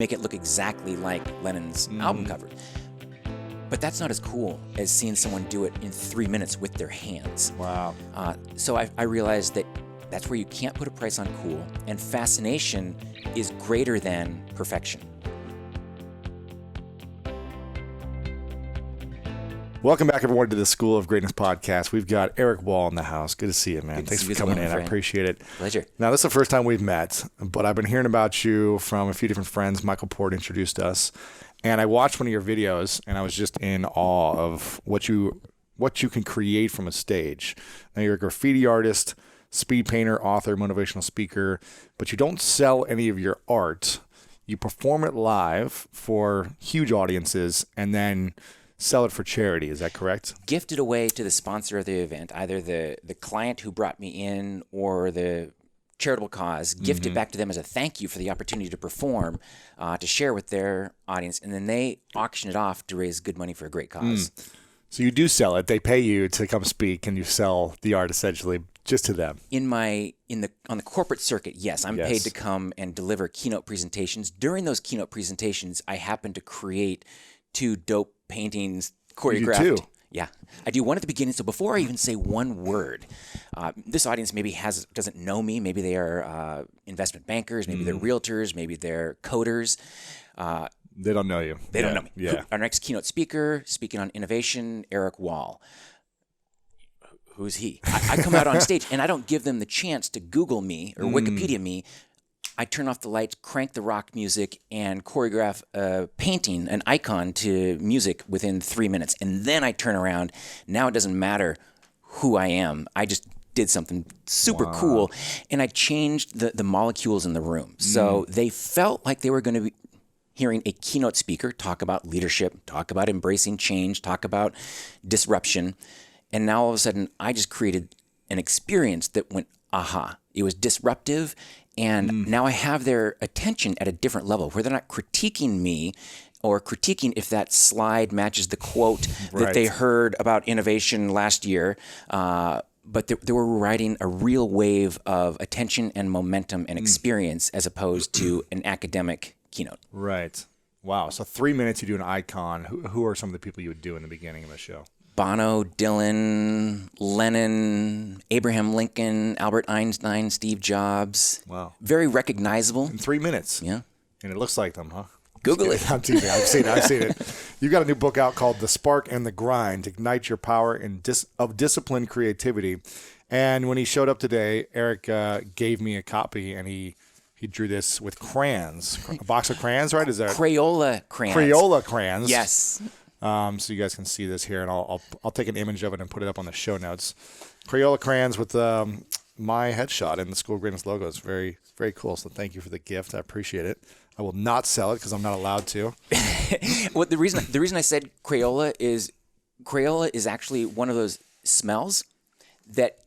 make it look exactly like Lennon's album cover. But that's not as cool as seeing someone do it in 3 minutes with their hands. Wow. So I realized that that's where you can't put a price on cool, and fascination is greater than perfection. Welcome back, everyone, to the School of Greatness podcast. We've got Eric Wall in the house. Good to see you, man. Thanks for coming in. I appreciate it. Pleasure. Now, this is the first time we've met, but I've been hearing about you from a few different friends. Michael Port introduced us, and I watched one of your videos, and I was just in awe of what you can create from a stage. Now, you're a graffiti artist, speed painter, author, motivational speaker, but you don't sell any of your art. You perform it live for huge audiences, and then sell it for charity. Is that correct? Gift it away to the sponsor of the event, either the client who brought me in or the charitable cause. Gift it back to them as a thank you for the opportunity to perform, to share with their audience, and then they auction it off to raise good money for a great cause. So you do sell it. They pay you to come speak, and you sell the art essentially just to them. On the corporate circuit, yes, I'm paid to come and deliver keynote presentations. During those keynote presentations, I happen to create 2 dope paintings choreographed. You do too. Yeah, I do one at the beginning. So before I even say one word, this audience maybe doesn't know me. Maybe they are investment bankers. Maybe they're realtors. Maybe they're coders. They don't know you. They don't know me. Yeah. Our next keynote speaker, speaking on innovation, Eric Wall. Who's he? I come out on stage and I don't give them the chance to Google me or Wikipedia me. I turn off the lights, crank the rock music, and choreograph a painting, an icon to music within 3 minutes. And then I turn around. Now it doesn't matter who I am. I just did something super cool. And I changed the molecules in the room. So they felt like they were going to be hearing a keynote speaker talk about leadership, talk about embracing change, talk about disruption. And now all of a sudden, I just created an experience that went, aha. It was disruptive. And now I have their attention at a different level where they're not critiquing me or critiquing if that slide matches the quote that they heard about innovation last year. But they were riding a real wave of attention and momentum and experience as opposed to an academic keynote. Right. Wow. So 3 minutes, you do an icon. Who are some of the people you would do in the beginning of the show? Bono, Dylan, Lennon, Abraham Lincoln, Albert Einstein, Steve Jobs. Wow. Very recognizable. In 3 minutes. Yeah. And it looks like them, huh? Google it. I'm teasing. I've seen it. You've got a new book out called The Spark and the Grind, Ignite Your Power of Disciplined Creativity. And when he showed up today, Eric gave me a copy, and he drew this with crayons. A box of crayons, right? Is that Crayola crayons. Crayola crayons. Yes. So you guys can see this here, and I'll take an image of it and put it up on the show notes. Crayola crayons with my headshot and the School of Greatness logo. It's very, very cool. So thank you for the gift. I appreciate it. I will not sell it because I'm not allowed to. Well, the reason I said Crayola is actually one of those smells that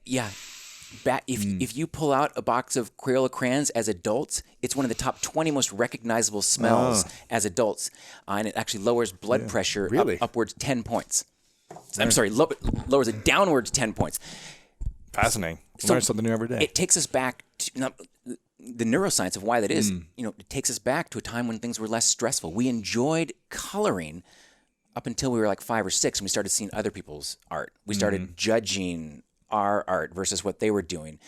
if you pull out a box of Crayola crayons as adults, it's one of the top 20 most recognizable smells as adults, and it actually lowers blood pressure upwards 10 points. I'm sorry, lowers it downwards 10 points. Fascinating. So learn something new every day. It takes us back to the neuroscience of why that is. It takes us back to a time when things were less stressful. We enjoyed coloring up until we were like 5 or 6, and we started seeing other people's art. We started judging our art versus what they were doing.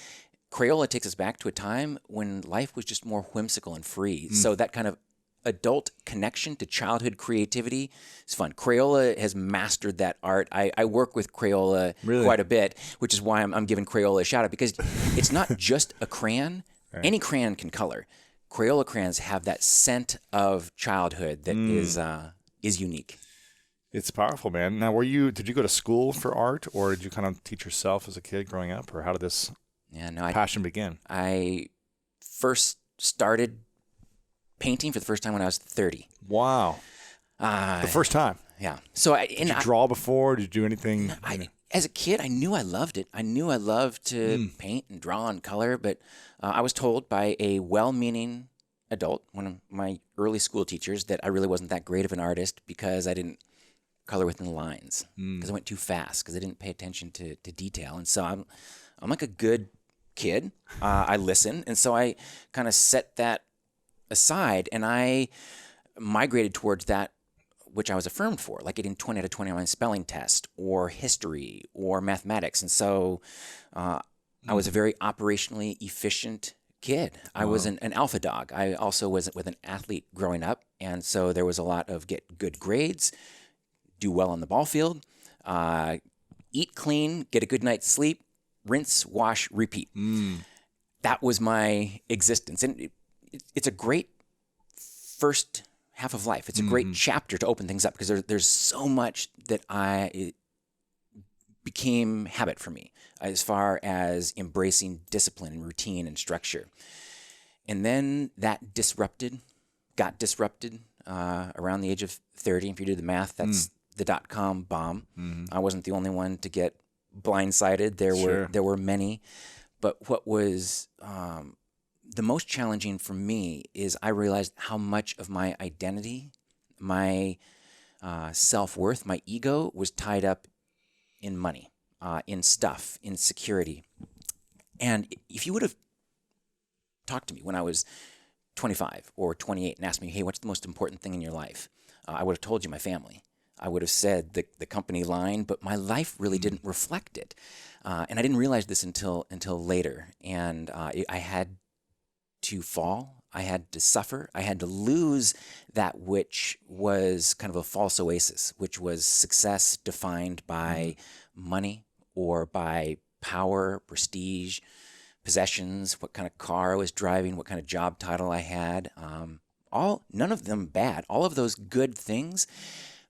Crayola takes us back to a time when life was just more whimsical and free. So that kind of adult connection to childhood creativity is fun. Crayola has mastered that art. I work with Crayola quite a bit, which is why I'm giving Crayola a shout out, because it's not just a crayon. Right. Any crayon can color. Crayola crayons have that scent of childhood that is unique. It's powerful, man. Now, did you go to school for art, or did you kind of teach yourself as a kid growing up, or how did this passion begin? I first started painting for the first time when I was 30. Wow. The first time? Yeah. So did you draw before? Did you do anything? As a kid, I knew I loved it. I knew I loved to paint and draw and color, but I was told by a well-meaning adult, one of my early school teachers, that I really wasn't that great of an artist because I didn't color within the lines, because I went too fast, because I didn't pay attention to detail. And so I'm like a good kid. I listen, and so I kind of set that aside, and I migrated towards that which I was affirmed for, like getting 20 out of 20 on my spelling test, or history, or mathematics. And so I was a very operationally efficient kid. I was an alpha dog. I also was with an athlete growing up, and so there was a lot of get good grades, do well on the ball field, eat clean, get a good night's sleep, rinse, wash, repeat. That was my existence. And it's a great first half of life. It's a great chapter to open things up, because there's so much that it became habit for me as far as embracing discipline and routine and structure. And then that got disrupted around the age of 30. If you do the math, that's the dot-com bomb. I wasn't the only one to get blindsided. There were many. But what was the most challenging for me is I realized how much of my identity, my self-worth, my ego was tied up in money, in stuff, in security. And if you would have talked to me when I was 25 or 28 and asked me, hey, what's the most important thing in your life? I would have told you my family. I would have said the company line, but my life really didn't reflect it. And I didn't realize this until later. And I had to fall. I had to suffer. I had to lose that which was kind of a false oasis, which was success defined by money or by power, prestige, possessions, what kind of car I was driving, what kind of job title I had. None of them bad. All of those good things.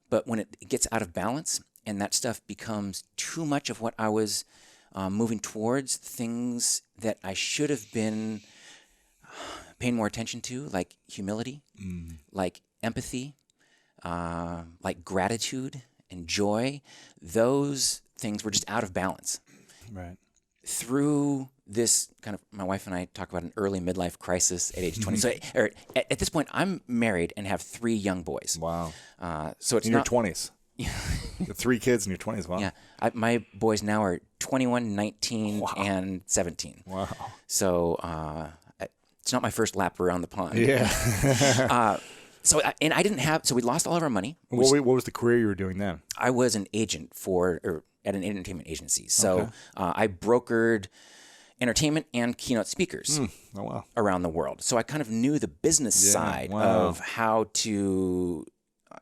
But when it gets out of balance and that stuff becomes too much of what I was moving towards, things that I should have been paying more attention to, like humility, like empathy, like gratitude and joy, those things were just out of balance. Right. Through this kind of, my wife and I talk about an early midlife crisis at age 20. So at this point, I'm married and have 3 young boys. Wow. So it's in not... your 20s. You have 3 kids in your 20s. Wow. Yeah. My boys now are 21, 19, and 17. Wow. So it's not my first lap around the pond. Yeah. So we lost all of our money. What was the career you were doing then? I was an agent at an entertainment agency. So I brokered entertainment and keynote speakers around the world. So I kind of knew the business side of how to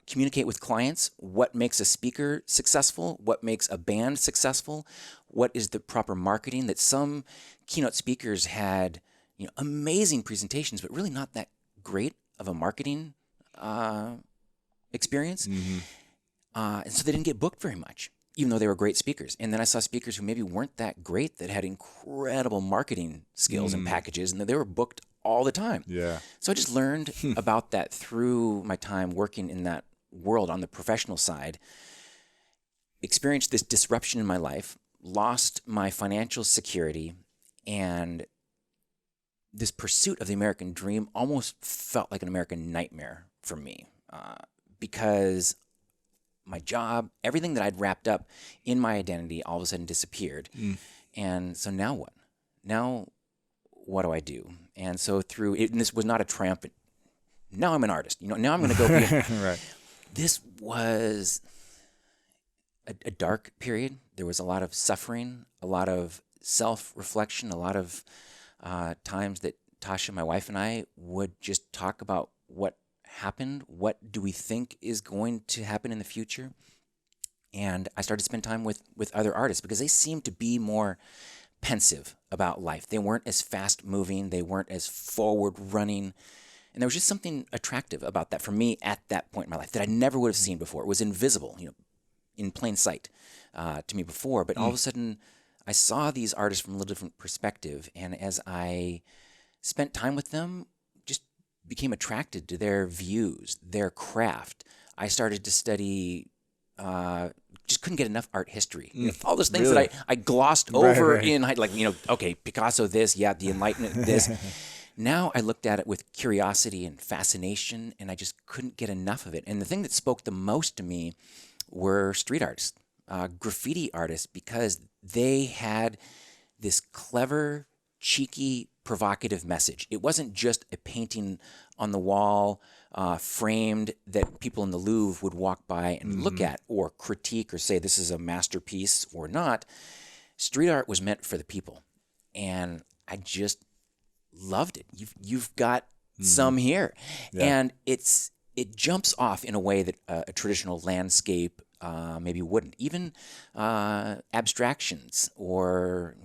communicate with clients, what makes a speaker successful, what makes a band successful, what is the proper marketing. That some keynote speakers had amazing presentations, but really not that great of a marketing experience. And so they didn't get booked very much, even though they were great speakers. And then I saw speakers who maybe weren't that great that had incredible marketing skills and packages, and they were booked all the time. Yeah. So I just learned about that through my time working in that world on the professional side, experienced this disruption in my life, lost my financial security, and this pursuit of the American dream almost felt like an American nightmare for me, because my job, everything that I'd wrapped up in my identity all of a sudden disappeared. And so now what? Now what do I do? And so through it, and this was not a triumphant, now I'm an artist. Now I'm going to go be right. This was a dark period. There was a lot of suffering, a lot of self-reflection, a lot of times that Tasha, my wife, and I would just talk about what happened, what do we think is going to happen in the future. And I started to spend time with other artists because they seemed to be more pensive about life. They weren't as fast moving, they weren't as forward running. And there was just something attractive about that for me at that point in my life that I never would have seen before. It was invisible, in plain sight to me before. But all of a sudden, I saw these artists from a little different perspective. And as I spent time with them, just became attracted to their views, their craft. I started to study, just couldn't get enough art history. All those things that I glossed over in, okay, Picasso this, the Enlightenment this. Now I looked at it with curiosity and fascination, and I just couldn't get enough of it. And the thing that spoke the most to me were street artists, graffiti artists, because they had this clever cheeky, provocative message. It wasn't just a painting on the wall, framed, that people in the Louvre would walk by and look at or critique or say this is a masterpiece or not. Street art was meant for the people, and I just loved it. You've got some here, and it jumps off in a way that a traditional landscape maybe wouldn't. Even abstractions or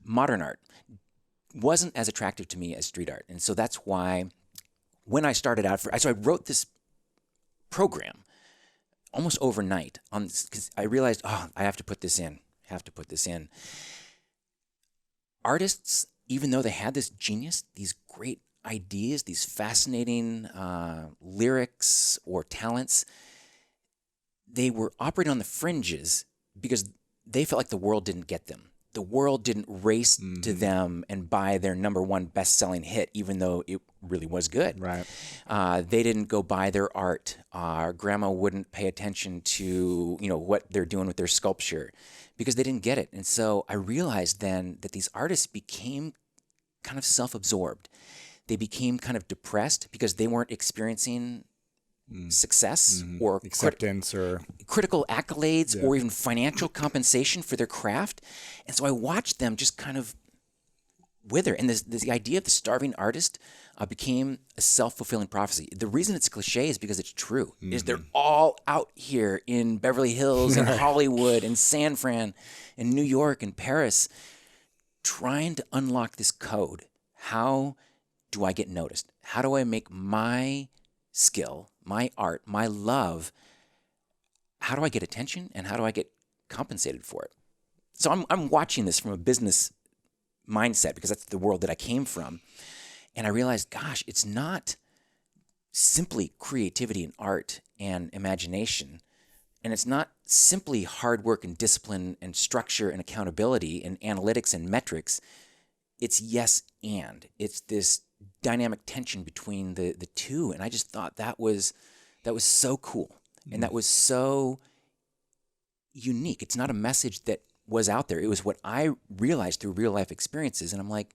modern art wasn't as attractive to me as street art. And so that's why when I started out, so I wrote this program almost overnight on this, because I realized, I have to put this in. Artists, even though they had this genius, these great ideas, these fascinating lyrics or talents, they were operating on the fringes because they felt like the world didn't get them. The world didn't race to them and buy their number one best-selling hit, even though it really was good. Right. They didn't go buy their art. Our grandma wouldn't pay attention to what they're doing with their sculpture because they didn't get it. And so I realized then that these artists became kind of self-absorbed. They became kind of depressed because they weren't experiencing success or acceptance or critical accolades or even financial compensation for their craft. And so I watched them just kind of wither. And the idea of the starving artist became a self-fulfilling prophecy. The reason it's cliche is because it's true. Is they're all out here in Beverly Hills and Hollywood and San Fran and New York and Paris trying to unlock this code. How do I get noticed? How do I make my skill, my art, my love, how do I get attention and how do I get compensated for it? So I'm watching this from a business mindset because that's the world that I came from. And I realized, gosh, it's not simply creativity and art and imagination. And it's not simply hard work and discipline and structure and accountability and analytics and metrics. It's yes and. It's this dynamic tension between the two. And I just thought that was so cool. And that was so unique. It's not a message that was out there. It was what I realized through real life experiences. And I'm like,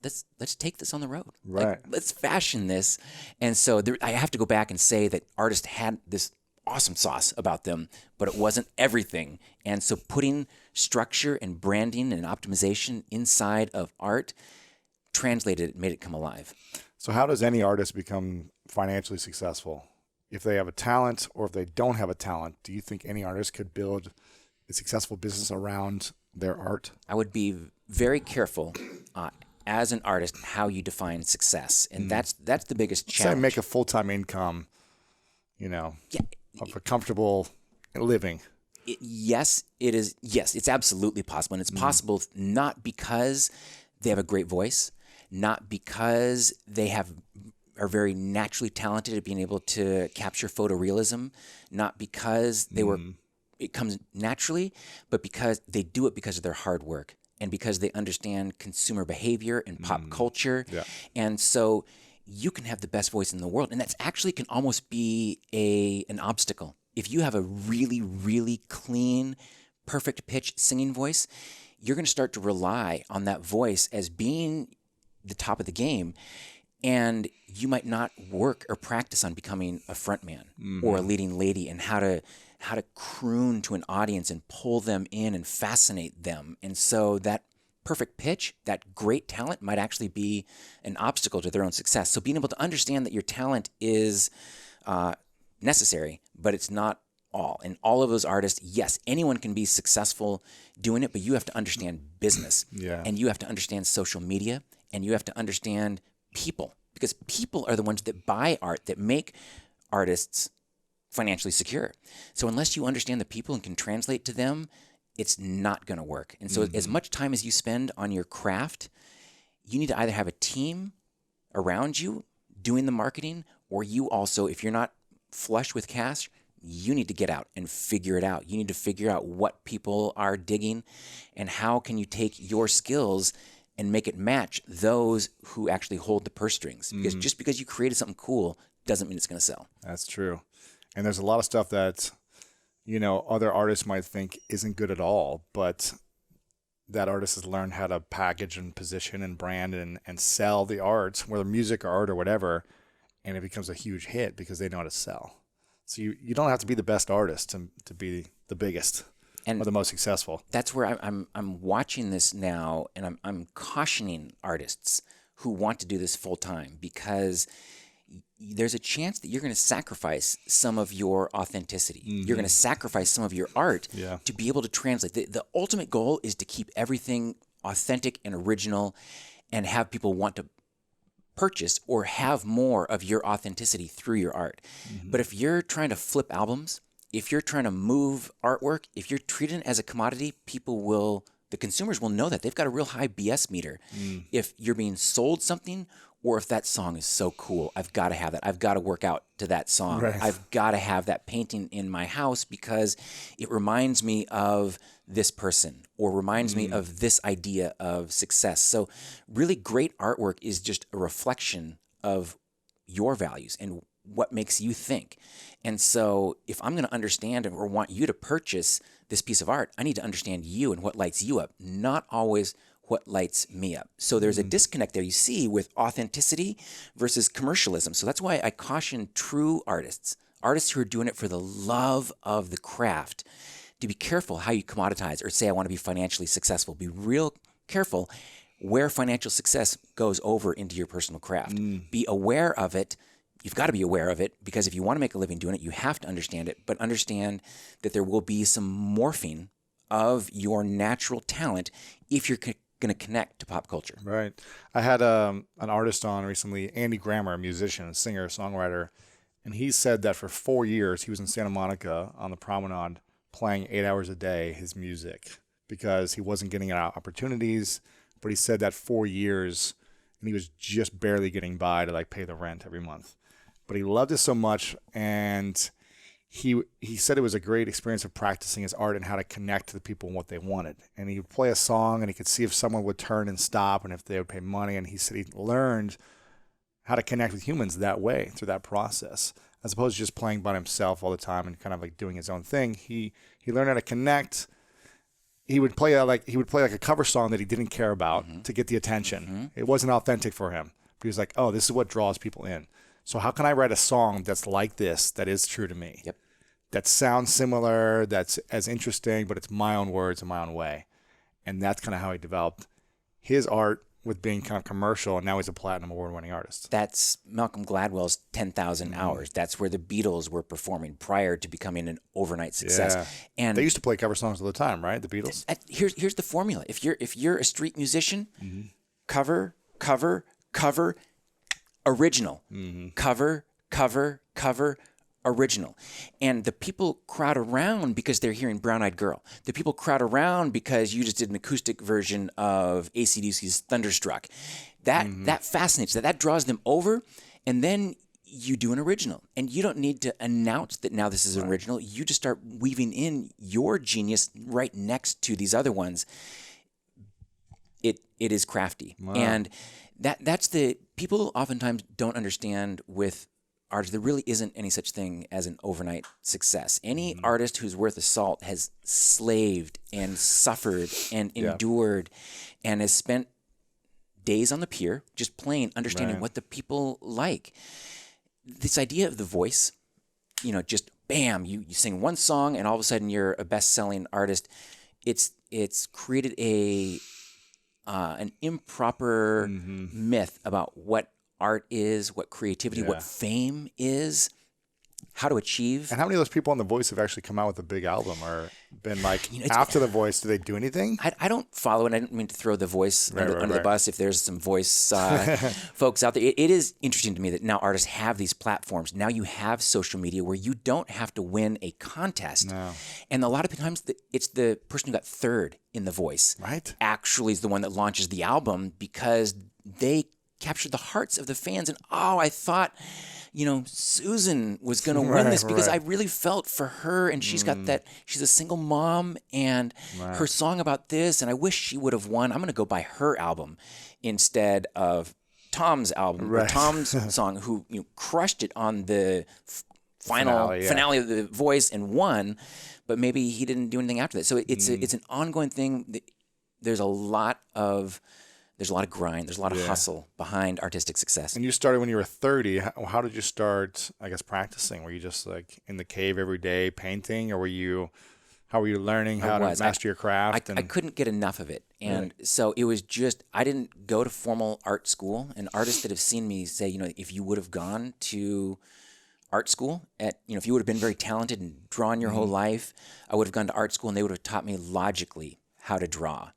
let's take this on the road. Right. Like, let's fashion this. And so I have to go back and say that artists had this awesome sauce about them, but it wasn't everything. And so putting structure and branding and optimization inside of art translated it, made it come alive. So how does any artist become financially successful? If they have a talent or if they don't have a talent, do you think any artist could build a successful business around their art? I would be very careful as an artist how you define success. And that's the biggest challenge. Say make a full-time income, of a comfortable living. Yes, it is. Yes, it's absolutely possible. And it's possible not because they have a great voice, not because they are very naturally talented at being able to capture photorealism, not because it comes naturally, but because they do it because of their hard work and because they understand consumer behavior and pop culture. Yeah. And so you can have the best voice in the world, and that's actually can almost be an obstacle. If you have a really, really clean, perfect pitch singing voice, you're going to start to rely on that voice as being the top of the game, and you might not work or practice on becoming a frontman or a leading lady and how to croon to an audience and pull them in and fascinate them. And so that perfect pitch, that great talent might actually be an obstacle to their own success. So being able to understand that your talent is necessary, but it's not all. And all of those artists, yes, anyone can be successful doing it, but you have to understand business. Yeah. And you have to understand social media, and you have to understand people, because people are the ones that buy art, that make artists financially secure. So unless you understand the people and can translate to them, it's not going to work. And so as much time as you spend on your craft, you need to either have a team around you doing the marketing, or you also, if you're not flush with cash, you need to get out and figure it out. You need to figure out what people are digging and how can you take your skills and make it match those who actually hold the purse strings. Because just because you created something cool doesn't mean it's going to sell. That's true. And there's a lot of stuff that, other artists might think isn't good at all, but that artist has learned how to package and position and brand and sell the art, whether music or art or whatever, and it becomes a huge hit because they know how to sell. So you don't have to be the best artist to be the biggest or the most successful. That's where I'm watching this now, and I'm cautioning artists who want to do this full time, because there's a chance that you're going to sacrifice some of your authenticity. You're going to sacrifice some of your art to be able to translate. The ultimate goal is to keep everything authentic and original and have people want to purchase or have more of your authenticity through your art. But if you're trying to flip albums, if you're trying to move artwork, if you're treating it as a commodity, the consumers will know that. They've got a real high BS meter. If you're being sold something, or if that song is so cool, I've got to have that. I've got to work out to that song. Right. I've got to have that painting in my house because it reminds me of this person or reminds me of this idea of success. So really great artwork is just a reflection of your values and what makes you think. And so if I'm going to understand or want you to purchase this piece of art, I need to understand you and what lights you up, not always what lights me up. So there's a disconnect there you see with authenticity versus commercialism. So that's why I caution true artists who are doing it for the love of the craft, to be careful how you commoditize or say, I want to be financially successful. Be real careful where financial success goes over into your personal craft. Be aware of it. You've got to be aware of it, because if you want to make a living doing it, you have to understand it, but understand that there will be some morphing of your natural talent if you're going to connect to pop culture. Right. I had an artist on recently, Andy Grammer, a musician, singer, songwriter, and he said that for 4 years he was in Santa Monica on the promenade playing 8 hours a day his music because he wasn't getting opportunities. But he said that 4 years, and he was just barely getting by to like pay the rent every month. But he loved it so much, and he said it was a great experience of practicing his art and how to connect to the people and what they wanted. And he would play a song, and he could see if someone would turn and stop and if they would pay money. And he said he learned how to connect with humans that way through that process, as opposed to just playing by himself all the time and kind of like doing his own thing. He learned how to connect. He would play like a cover song that he didn't care about to get the attention. It wasn't authentic for him. But he was like, oh, this is what draws people in. So how can I write a song that's like this, that is true to me? Yep. That sounds similar, that's as interesting, but it's my own words and my own way. And that's kind of how he developed his art with being kind of commercial, and now he's a platinum award-winning artist. That's Malcolm Gladwell's 10,000 Hours. That's where the Beatles were performing prior to becoming an overnight success. Yeah. And they used to play cover songs all the time, right? The Beatles. Here's the formula. If you're a street musician, cover, original. Cover, original. And the people crowd around because they're hearing Brown Eyed Girl. The people crowd around because you just did an acoustic version of AC/DC's Thunderstruck. That fascinates them. That draws them over. And then you do an original. And you don't need to announce that now this is an original. You just start weaving in your genius right next to these other ones. It is crafty. Wow. And that's the people oftentimes don't understand with artists. There really isn't any such thing as an overnight success. Any artist who's worth a salt has slaved and suffered and endured and has spent days on the pier just playing, understanding what the people like. This idea of the voice, just bam, you sing one song and all of a sudden you're a best-selling artist. It's created an improper myth about what art is, what creativity, what fame is, how to achieve. And how many of those people on The Voice have actually come out with a big album or been like, after The Voice, do they do anything? I don't follow, and I didn't mean to throw The Voice under the bus if there's some Voice folks out there. It is interesting to me that now artists have these platforms. Now you have social media where you don't have to win a contest. No. And a lot of times it's the person who got third in The Voice actually is the one that launches the album because they captured the hearts of the fans. And I thought, Susan was going to win this because I really felt for her, and she's got that. She's a single mom, and her song about this, and I wish she would have won. I'm going to go buy her album instead of Tom's album, or Tom's song, who crushed it on the finale of The Voice and won, but maybe he didn't do anything after that. So it's an ongoing thing. there's a lot of grind, there's a lot of hustle behind artistic success. And you started when you were 30. How did you start, I guess, practicing? Were you just like in the cave every day painting, or how were you learning how to master your craft? I couldn't get enough of it. And so it was just, I didn't go to formal art school. And artists that have seen me say, if you would have gone to art school if you would have been very talented and drawn your whole life, I would have gone to art school and they would have taught me logically how to draw.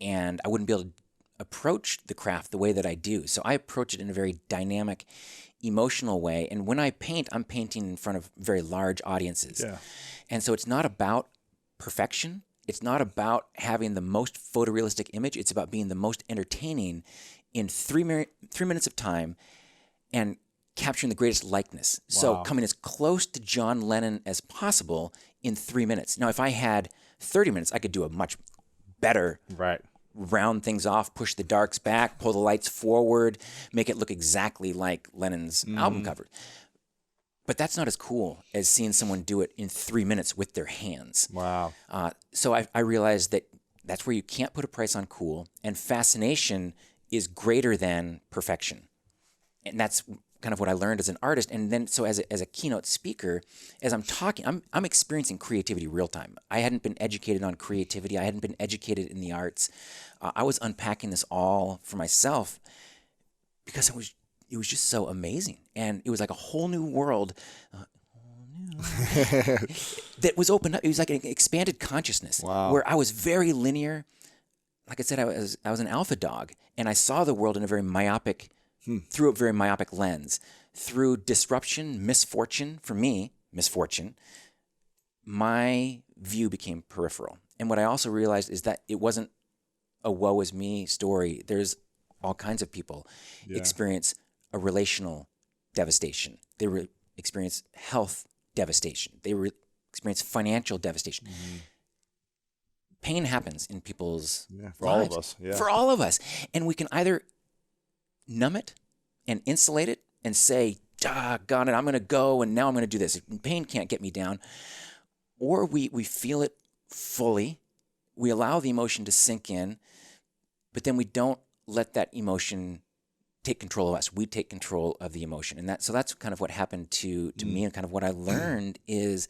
And I wouldn't be able to approach the craft the way that I do. So I approach it in a very dynamic, emotional way. And when I paint, I'm painting in front of very large audiences. Yeah. And so it's not about perfection. It's not about having the most photorealistic image. It's about being the most entertaining in 3 minutes of time and capturing the greatest likeness. Wow. So coming as close to John Lennon as possible in 3 minutes. Now, if I had 30 minutes, I could do a much better round things off, push the darks back, pull the lights forward, make it look exactly like Lennon's album cover. But that's not as cool as seeing someone do it in 3 minutes with their hands. Wow. So I realized that that's where you can't put a price on cool, and fascination is greater than perfection. And that's kind of what I learned as an artist. And then, so as a keynote speaker, as I'm talking, I'm experiencing creativity real time. I hadn't been educated on creativity. I hadn't been educated in the arts. I was unpacking this all for myself because it was just so amazing. And it was like a whole new world that was opened up. It was like an expanded consciousness where I was very linear. Like I said, I was an alpha dog, and I saw the world in a very myopic through a very myopic lens. Through disruption, misfortune, my view became peripheral. And what I also realized is that it wasn't a woe is me story. There's all kinds of people experience a relational devastation. They experience health devastation. They experience financial devastation. Pain happens in people's for lives. all of us. Yeah. For all of us. And we can either numb it and insulate it and say, got it, I'm going to go and now I'm going to do this. Pain can't get me down. Or we feel it fully. We allow the emotion to sink in, but then we don't let that emotion take control of us. We take control of the emotion. And that's kind of what happened to me, and kind of what I learned is,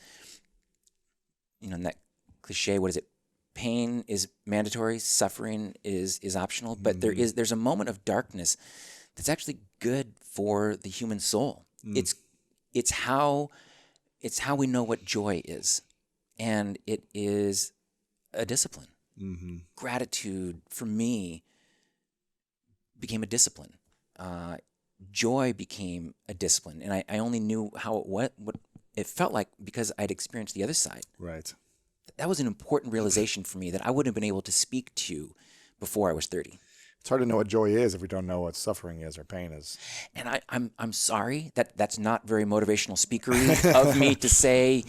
in that cliche, what is it? Pain is mandatory, suffering is optional, but there's a moment of darkness that's actually good for the human soul. It's how we know what joy is, and it is a discipline. Gratitude for me became a discipline. Joy became a discipline, and I only knew what it felt like because I'd experienced the other side. Right. That was an important realization for me that I wouldn't have been able to speak to before I was 30. It's hard to know what joy is if we don't know what suffering is or pain is. And I'm sorry that's not very motivational speakery of me to say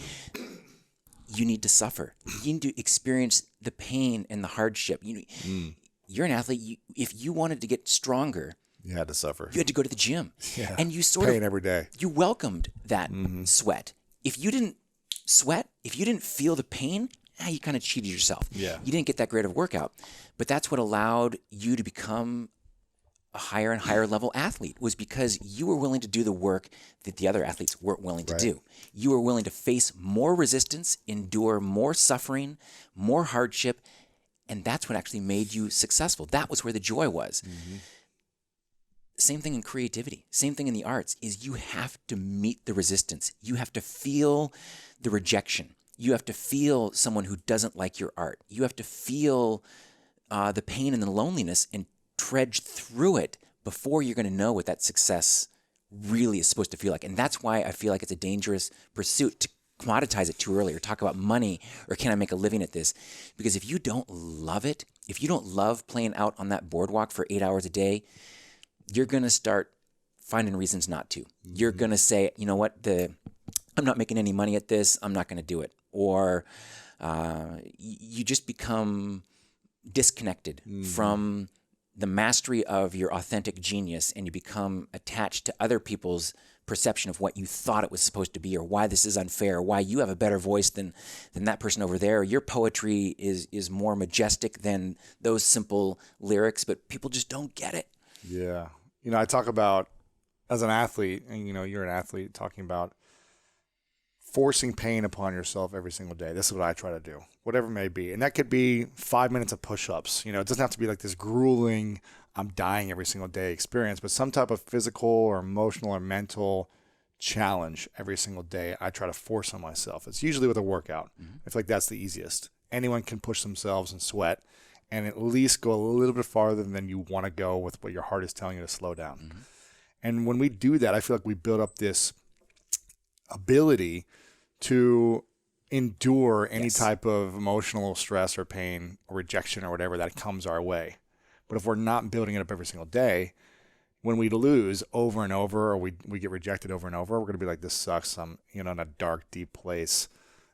you need to suffer. You need to experience the pain and the hardship. You're an athlete. If you wanted to get stronger, you had to suffer. You had to go to the gym. Yeah. And you pain every day. You welcomed that sweat. If you didn't sweat, if you didn't feel the pain, you kind of cheated yourself. Yeah. You didn't get that great of a workout. But that's what allowed you to become a higher and higher level athlete, was because you were willing to do the work that the other athletes weren't willing to do. You were willing to face more resistance, endure more suffering, more hardship, and that's what actually made you successful. That was where the joy was. Same thing in creativity, same thing in the arts, is you have to meet the resistance. You have to feel the rejection. You have to feel someone who doesn't like your art. You have to feel the pain and the loneliness and trudge through it before you're going to know what that success really is supposed to feel like. And that's why I feel like it's a dangerous pursuit to commoditize it too early or talk about money or can I make a living at this? Because if you don't love it, if you don't love playing out on that boardwalk for 8 hours a day, you're going to start finding reasons not to. You're going to say, you know what, I'm not making any money at this, I'm not going to do it. Or you just become disconnected from the mastery of your authentic genius, and you become attached to other people's perception of what you thought it was supposed to be, or why this is unfair, or why you have a better voice than that person over there, or your poetry is more majestic than those simple lyrics, but people just don't get it. Yeah. I talk about, as an athlete, and you're an athlete, talking about forcing pain upon yourself every single day. This is what I try to do, whatever it may be. And that could be 5 minutes of push-ups. It doesn't have to be like this grueling, I'm dying every single day experience, but some type of physical or emotional or mental challenge every single day I try to force on myself. It's usually with a workout. I feel like that's the easiest. Anyone can push themselves and sweat and at least go a little bit farther than you want to go with what your heart is telling you to slow down. And when we do that, I feel like we build up this ability to endure any type of emotional stress or pain or rejection or whatever that comes our way. But if we're not building it up every single day, when we lose over and over, or we get rejected over and over, we're going to be like, this sucks. I'm in a dark, deep place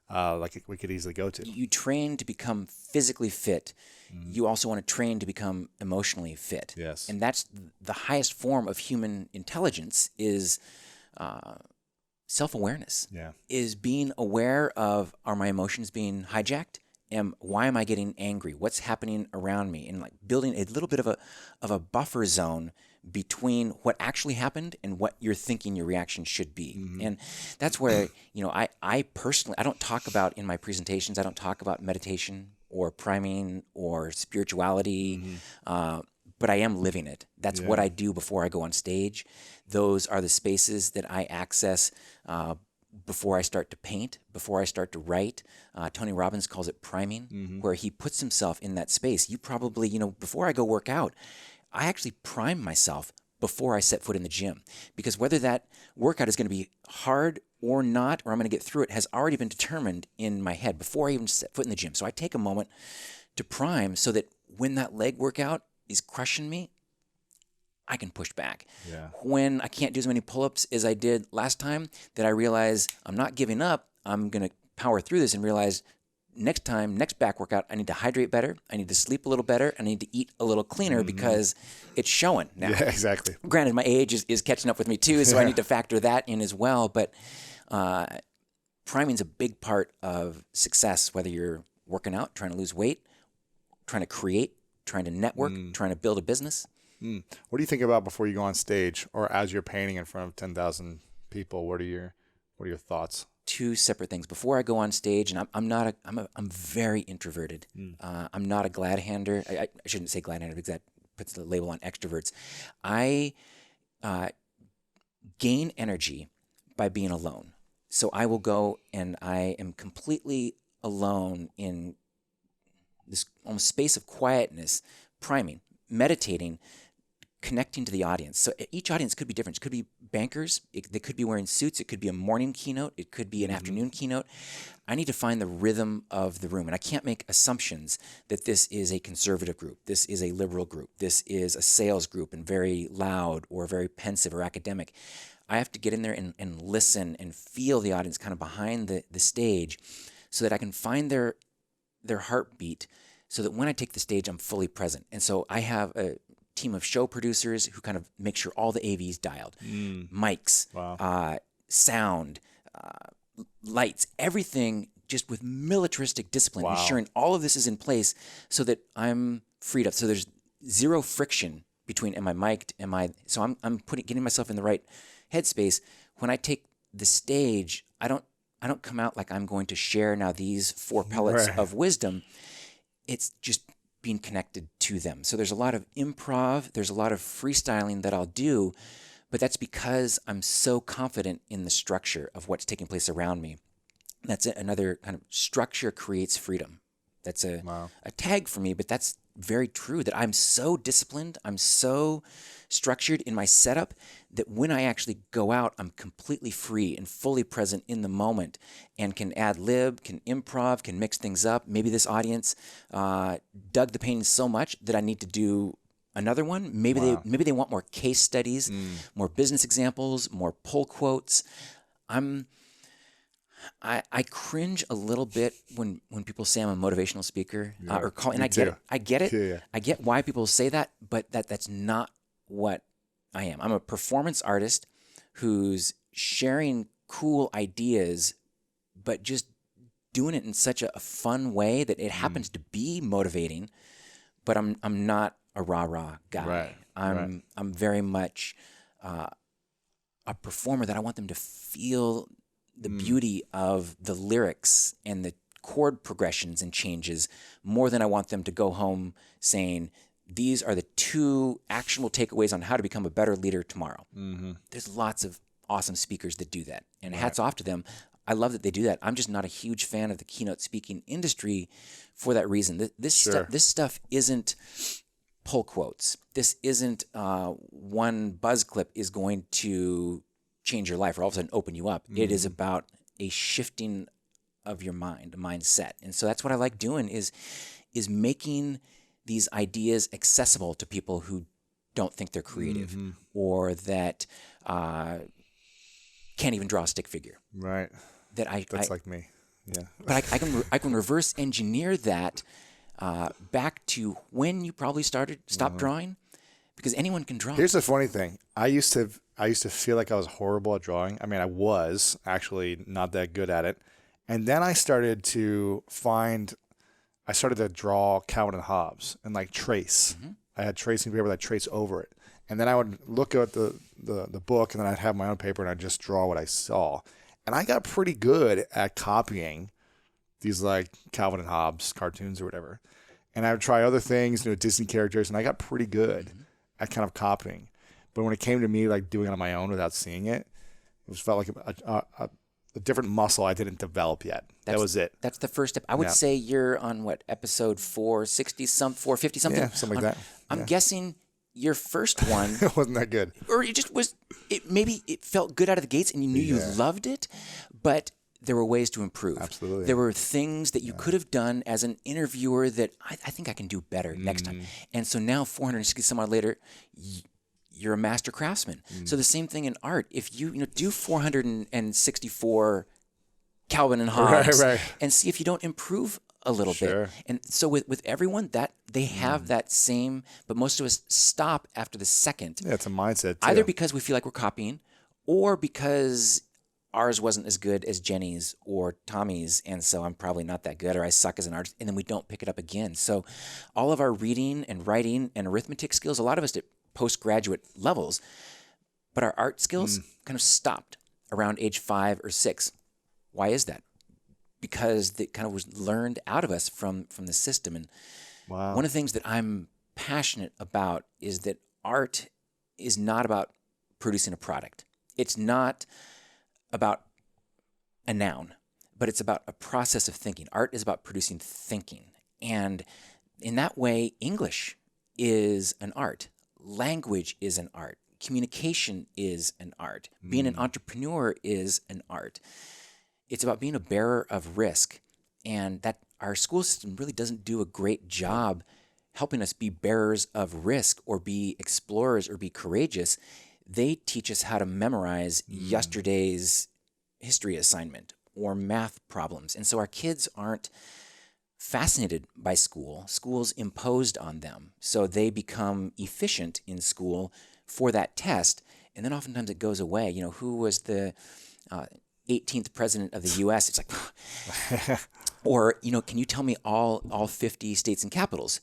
like we could easily go to. You train to become physically fit. You also want to train to become emotionally fit. Yes. And that's the highest form of human intelligence is self-awareness. Yeah. Is being aware of, are my emotions being hijacked? Why am I getting angry? What's happening around me? And like building a little bit of a buffer zone between what actually happened and what you're thinking your reaction should be. And that's where, I personally, I don't talk about in my presentations, I don't talk about meditation or priming or spirituality, but I am living it. That's what I do before I go on stage. Those are the spaces that I access before I start to paint, before I start to write. Tony Robbins calls it priming, where he puts himself in that space. You probably, before I go work out, I actually prime myself before I set foot in the gym, because whether that workout is going to be hard or not, or I'm going to get through it, has already been determined in my head before I even set foot in the gym. So I take a moment to prime so that when that leg workout is crushing me, I can push back. Yeah. When I can't do as many pull-ups as I did last time, that I realize I'm not giving up. I'm going to power through this and realize next time, next back workout, I need to hydrate better. I need to sleep a little better. I need to eat a little cleaner because it's showing now. Yeah, exactly. Granted, my age is catching up with me too, so I need to factor that in as well. But priming is a big part of success, whether you're working out, trying to lose weight, trying to create, trying to network, trying to build a business. What do you think about before you go on stage, or as you're painting in front of 10,000 people? What are your thoughts? Two separate things. Before I go on stage, and I'm very introverted. I'm not a glad hander. I shouldn't say glad hander because that puts the label on extroverts. I gain energy by being alone. So I will go and I am completely alone in this almost space of quietness, priming, meditating, connecting to the audience. So each audience could be different. It could be bankers. They could be wearing suits. It could be a morning keynote. It could be an afternoon keynote. I need to find the rhythm of the room. And I can't make assumptions that this is a conservative group. This is a liberal group. This is a sales group and very loud or very pensive or academic. I have to get in there and listen and feel the audience kind of behind the stage so that I can find their heartbeat so that when I take the stage, I'm fully present. And so I have a team of show producers who kind of make sure all the AV's dialed, mics, sound, lights, everything just with militaristic discipline, ensuring all of this is in place so that I'm freed up. So there's zero friction between, am I mic'd, so I'm getting myself in the right headspace. When I take the stage, I don't come out like I'm going to share now these 4 pellets of wisdom. It's just being connected to them. So there's a lot of improv, there's a lot of freestyling that I'll do, but that's because I'm so confident in the structure of what's taking place around me. That's another kind of structure creates freedom. That's a tag for me, but that's very true, that I'm so disciplined, I'm so structured in my setup that when I actually go out, I'm completely free and fully present in the moment and can ad lib, can improv, can mix things up. Maybe this audience dug the painting so much that I need to do another one. Maybe they want more case studies, more business examples, more pull quotes. I cringe a little bit when people say I'm a motivational speaker or call, and I get it. Yeah. I get why people say that, but that's not what I am. I'm a performance artist whose sharing cool ideas, but just doing it in such a fun way that it happens to be motivating. But I'm not a rah-rah guy. Right. I'm very much a performer that I want them to feel the beauty of the lyrics and the chord progressions and changes more than I want them to go home saying, these are the 2 actionable takeaways on how to become a better leader tomorrow. There's lots of awesome speakers that do that, and hats off to them. I love that they do that. I'm just not a huge fan of the keynote speaking industry for that reason. This stuff isn't pull quotes. This isn't one buzz clip is going to change your life or all of a sudden open you up. It is about a shifting of your mind, a mindset. And so that's what I like doing is making these ideas accessible to people who don't think they're creative or that can't even draw a stick figure. Right. That's like me. Yeah. But I can reverse engineer that back to when you probably stopped drawing, because anyone can draw. Here's the funny thing. I used to feel like I was horrible at drawing. I mean, I was actually not that good at it. And then I started to draw Calvin and Hobbes and like trace. I had tracing paper that I'd trace over it. And then I would look at the book, and then I'd have my own paper and I'd just draw what I saw. And I got pretty good at copying these like Calvin and Hobbes cartoons or whatever. And I would try other things, Disney characters, and I got pretty good at kind of copying. But when it came to me like doing it on my own without seeing it, it felt like a different muscle I didn't develop yet. That was it. That's the first step. I would say you're on what, episode 450 something? Yeah, something like that. I'm guessing your first one it wasn't that good. Or it just was, maybe it felt good out of the gates and you knew you loved it, but there were ways to improve. Absolutely. There were things that you could have done as an interviewer that I think I can do better next time. And so now 460 some odd later, you're a master craftsman. So the same thing in art. If you do 464 Calvin and Hobbes and see if you don't improve a little bit. And so with everyone, that they have that same, but most of us stop after the second. Yeah, it's a mindset too. Either because we feel like we're copying, or because ours wasn't as good as Jenny's or Tommy's, and so I'm probably not that good, or I suck as an artist, and then we don't pick it up again. So all of our reading and writing and arithmetic skills, a lot of us at postgraduate levels, but our art skills kind of stopped around age 5 or 6. Why is that? Because it kind of was learned out of us from the system. And one of the things that I'm passionate about is that art is not about producing a product. It's not about a noun, but it's about a process of thinking. Art is about producing thinking. And in that way, English is an art. Language is an art. Communication is an art. Being an entrepreneur is an art. It's about being a bearer of risk, and that our school system really doesn't do a great job helping us be bearers of risk or be explorers or be courageous. They teach us how to memorize yesterday's history assignment or math problems. And so our kids aren't fascinated by school. School's imposed on them. So they become efficient in school for that test, and then oftentimes it goes away. Who was the 18th president of the U.S.? It's like, or, can you tell me all 50 states and capitals?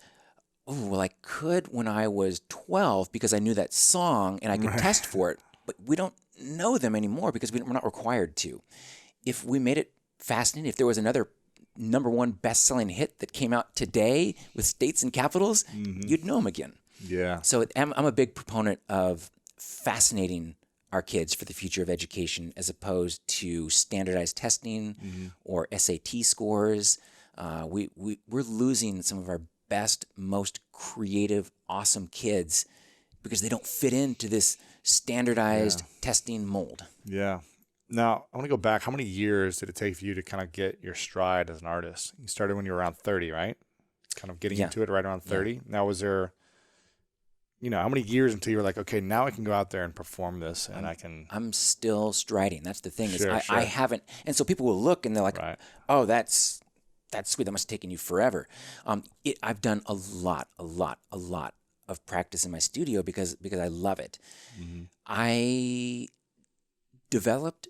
Oh, well, I could when I was 12 because I knew that song and I could test for it, but we don't know them anymore because we're not required to. If we made it fascinating, if there was another #1 best-selling hit that came out today with states and capitals, you'd know them again. Yeah. So I'm a big proponent of fascinating our kids for the future of education as opposed to standardized testing or SAT scores. We're losing some of our best, most creative, awesome kids because they don't fit into this standardized testing mold. Yeah. Now, I want to go back. How many years did it take for you to kind of get your stride as an artist? You started when you were around 30, right? Kind of getting into it right around 30. Yeah. Now, was there, how many years until you were like, okay, now I can go out there and perform this and I'm still striding. That's the thing I haven't. And so people will look and they're like, oh, that's sweet. That must have taken you forever. I've done a lot of practice in my studio because I love it. I developed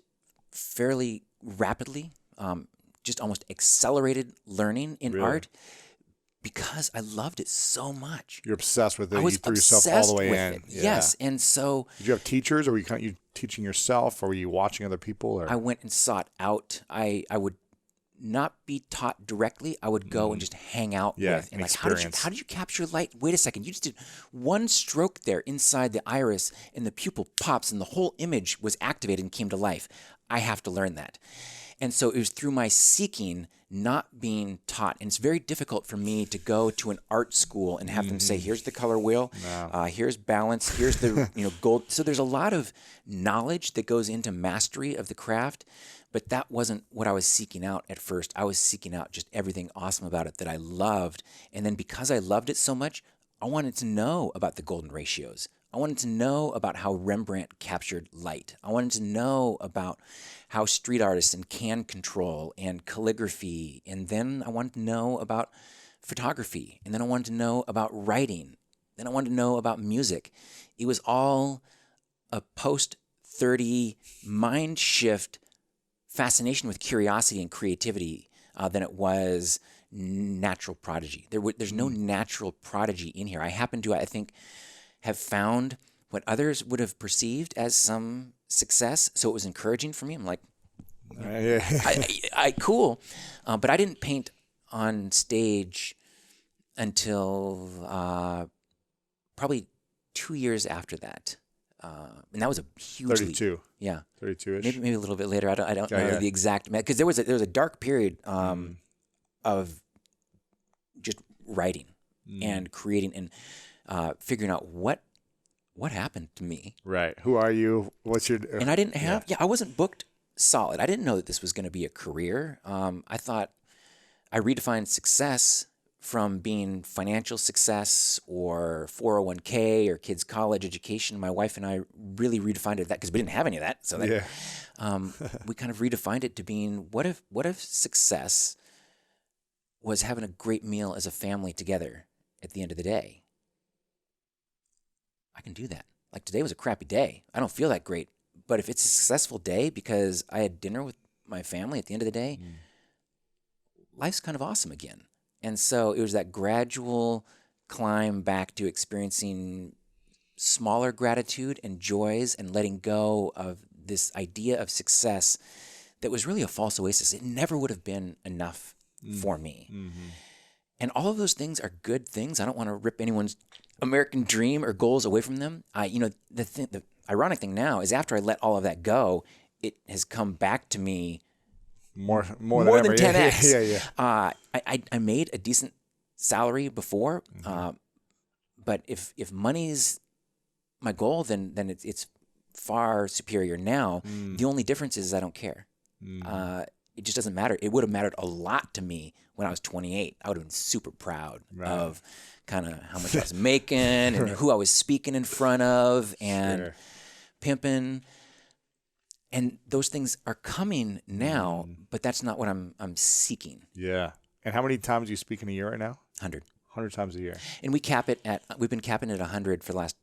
fairly rapidly, just almost accelerated learning in Really? art because I loved it so much. You're obsessed with it. I was You threw yourself all obsessed the way with in. it. Yeah. Yes, and so Did you have teachers, or were you teaching yourself, or were you watching other people? Or I went and sought out. I would not be taught directly. I would go and just hang out Yeah, with, and an like, experience. how did you capture light? Wait a second, you just did one stroke there inside the iris, and the pupil pops, and the whole image was activated and came to life. I have to learn that. And so it was through my seeking, not being taught. And it's very difficult for me to go to an art school and have them say, here's the color wheel, here's balance, here's the gold. So there's a lot of knowledge that goes into mastery of the craft, but that wasn't what I was seeking out at first. I was seeking out just everything awesome about it that I loved. And then because I loved it so much, I wanted to know about the golden ratios. I wanted to know about how Rembrandt captured light. I wanted to know about how street artists and can control and calligraphy. And then I wanted to know about photography. And then I wanted to know about writing. Then I wanted to know about music. It was all a post-30 mind shift fascination with curiosity and creativity than it was natural prodigy. There's no natural prodigy in here. I happen to, I think, have found what others would have perceived as some success. So it was encouraging for me. I'm like, cool. But I didn't paint on stage until probably 2 years after that. And that was a hugely 32. Yeah, 32ish. maybe a little bit later. I don't know the exact, because there was a dark period of just writing and creating and figuring out what happened to me. Right. Who are you? What's your? And I didn't have. I wasn't booked solid. I didn't know that this was going to be a career. I thought I redefined success from being financial success or 401k or kids' college education. My wife and I really redefined it that because we didn't have any of that. So that, we kind of redefined it to being what if success was having a great meal as a family together at the end of the day. I can do that. Like today was a crappy day. I don't feel that great. But if it's a successful day because I had dinner with my family at the end of the day, life's kind of awesome again. And so it was that gradual climb back to experiencing smaller gratitude and joys and letting go of this idea of success that was really a false oasis. It never would have been enough for me. Mm-hmm. And all of those things are good things. I don't want to rip anyone's American dream or goals away from them. The ironic thing now is after I let all of that go, it has come back to me more than 10x. Yeah. I made a decent salary before, but if money's my goal, then it's far superior now. The only difference is I don't care. It just doesn't matter. It would have mattered a lot to me when I was 28. I would have been super proud of kind of how much I was making and who I was speaking in front of and pimping. And those things are coming now, but that's not what I'm seeking. Yeah. And how many times do you speak in a year right now? 100. 100 times a year. And we've been capping it 100 for the last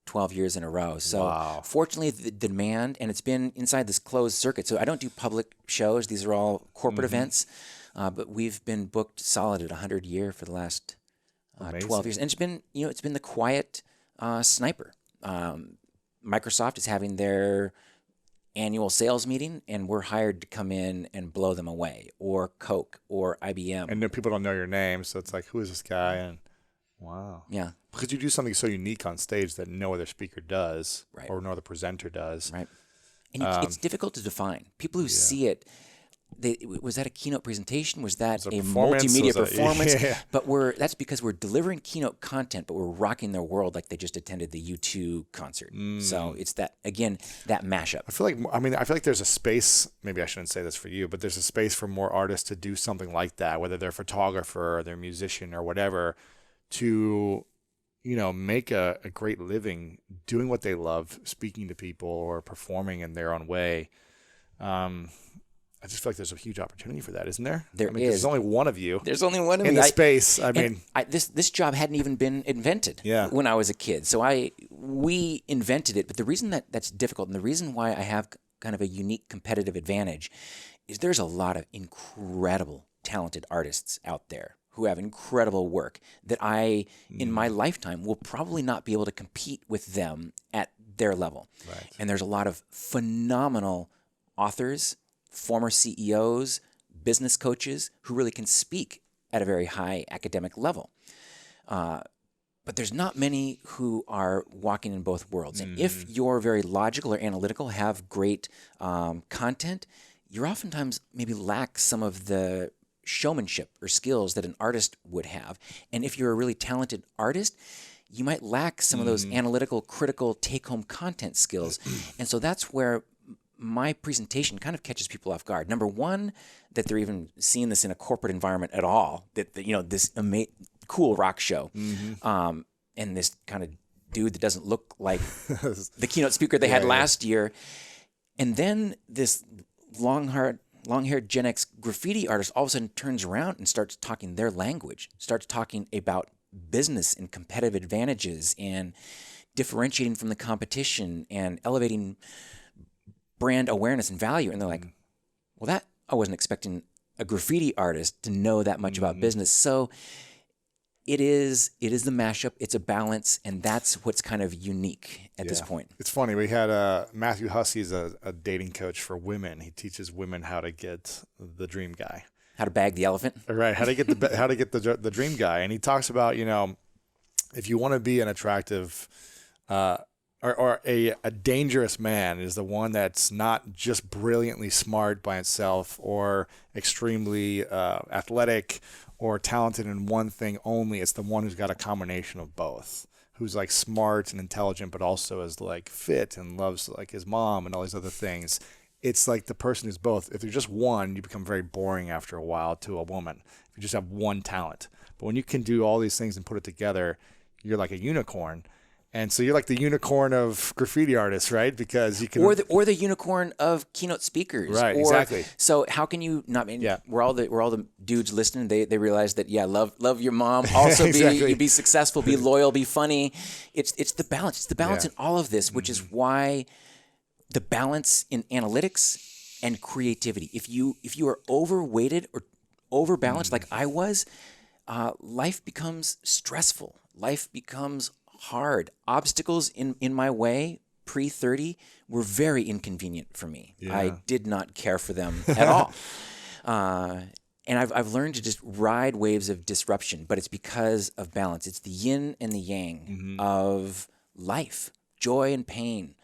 12 years in a row. So fortunately, the demand, and it's been inside this closed circuit. So I don't do public shows. These are all corporate events. But we've been booked solid at 100 a year for the last 12 years. And it's been the quiet sniper. Microsoft is having their annual sales meeting, and we're hired to come in and blow them away, or Coke, or IBM. And people don't know your name, so it's like, who is this guy? And wow. Yeah. Because you do something so unique on stage that no other speaker does, Right. or no other presenter does. Right. And it's difficult to define. People who see it, was that a keynote presentation? Was that a multimedia performance? But that's because we're delivering keynote content, but we're rocking their world like they just attended the U2 concert. So it's that mashup. I feel like there's a space, maybe I shouldn't say this for you, but there's a space for more artists to do something like that, whether they're a photographer or they're a musician or whatever, to make a great living doing what they love, speaking to people or performing in their own way. I just feel like there's a huge opportunity for that, isn't there? There is. There's only one of you. There's only one of me in the space. This job hadn't even been invented when I was a kid. So we invented it. But the reason that's difficult, and the reason why I have kind of a unique competitive advantage is there's a lot of incredible, talented artists out there who have incredible work that I, in my lifetime, will probably not be able to compete with them at their level. Right. And there's a lot of phenomenal authors, former CEOs, business coaches who really can speak at a very high academic level. But there's not many who are walking in both worlds. And if you're very logical or analytical, have great content, you're oftentimes maybe lack some of the showmanship or skills that an artist would have. And if you're a really talented artist, you might lack some of those analytical, critical, take-home content skills. And so that's where my presentation kind of catches people off guard. Number one, that they're even seeing this in a corporate environment at all, that this cool rock show, and this kind of dude that doesn't look like the keynote speaker they had last year. And then this long-haired Gen X graffiti artist all of a sudden turns around and starts talking their language, starts talking about business and competitive advantages and differentiating from the competition and elevating brand awareness and value. And they're like, well, that I wasn't expecting a graffiti artist to know that much about business. So it is the mashup. It's a balance, and that's what's kind of unique at this point. It's funny. We had Matthew Hussey's a dating coach for women. He teaches women how to get the dream guy. How to bag the elephant. Right. How to get the dream guy. And he talks about, if you want to be an attractive or a dangerous man is the one that's not just brilliantly smart by itself or extremely athletic or talented in one thing only. It's the one who's got a combination of both, who's like smart and intelligent, but also is like fit and loves like his mom and all these other things. It's like the person who's both. If you're just one, you become very boring after a while to a woman. If you just have one talent. But when you can do all these things and put it together, you're like a unicorn. And so you're like the unicorn of graffiti artists, right? Because you can, or the unicorn of keynote speakers, right? Exactly. So how can you not? We're all the dudes listening. They realize that love your mom. Also exactly. be successful, be loyal, be funny. It's the balance. It's the balance in all of this, which is why the balance in analytics and creativity. If you are overweighted or overbalanced like I was, life becomes stressful. Life becomes hard. Obstacles in my way pre-30 were very inconvenient for me. Yeah. I did not care for them at all. And I've learned to just ride waves of disruption, but it's because of balance. It's the yin and the yang of life, joy and pain.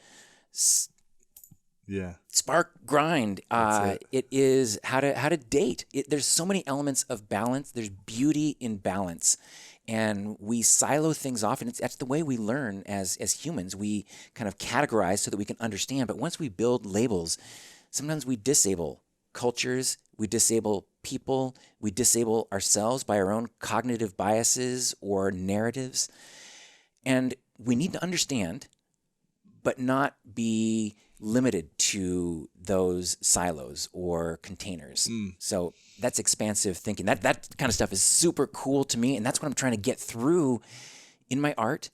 Spark, grind. It is how to date. There's so many elements of balance. There's beauty in balance. And we silo things off, and that's the way we learn as humans. We kind of categorize so that we can understand. But once we build labels, sometimes we disable cultures, we disable people, we disable ourselves by our own cognitive biases or narratives. And we need to understand, but not be limited to those silos or containers. So that's expansive thinking. That kind of stuff is super cool to me, and that's what I'm trying to get through in my art,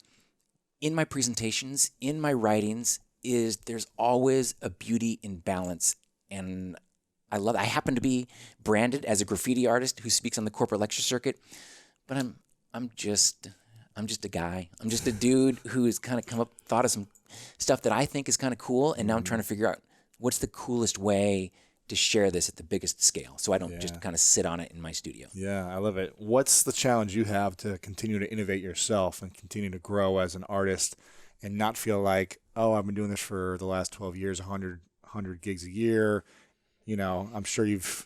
in my presentations, in my writings, is there's always a beauty in balance. And I love it. I happen to be branded as a graffiti artist who speaks on the corporate lecture circuit, but I'm just a guy. I'm just a dude who's kind of thought of some stuff that I think is kind of cool, and now I'm trying to figure out what's the coolest way to share this at the biggest scale, so I don't just kind of sit on it in my studio. Yeah, I love it. What's the challenge you have to continue to innovate yourself and continue to grow as an artist and not feel like, oh, I've been doing this for the last 12 years, 100 gigs a year. I'm sure you've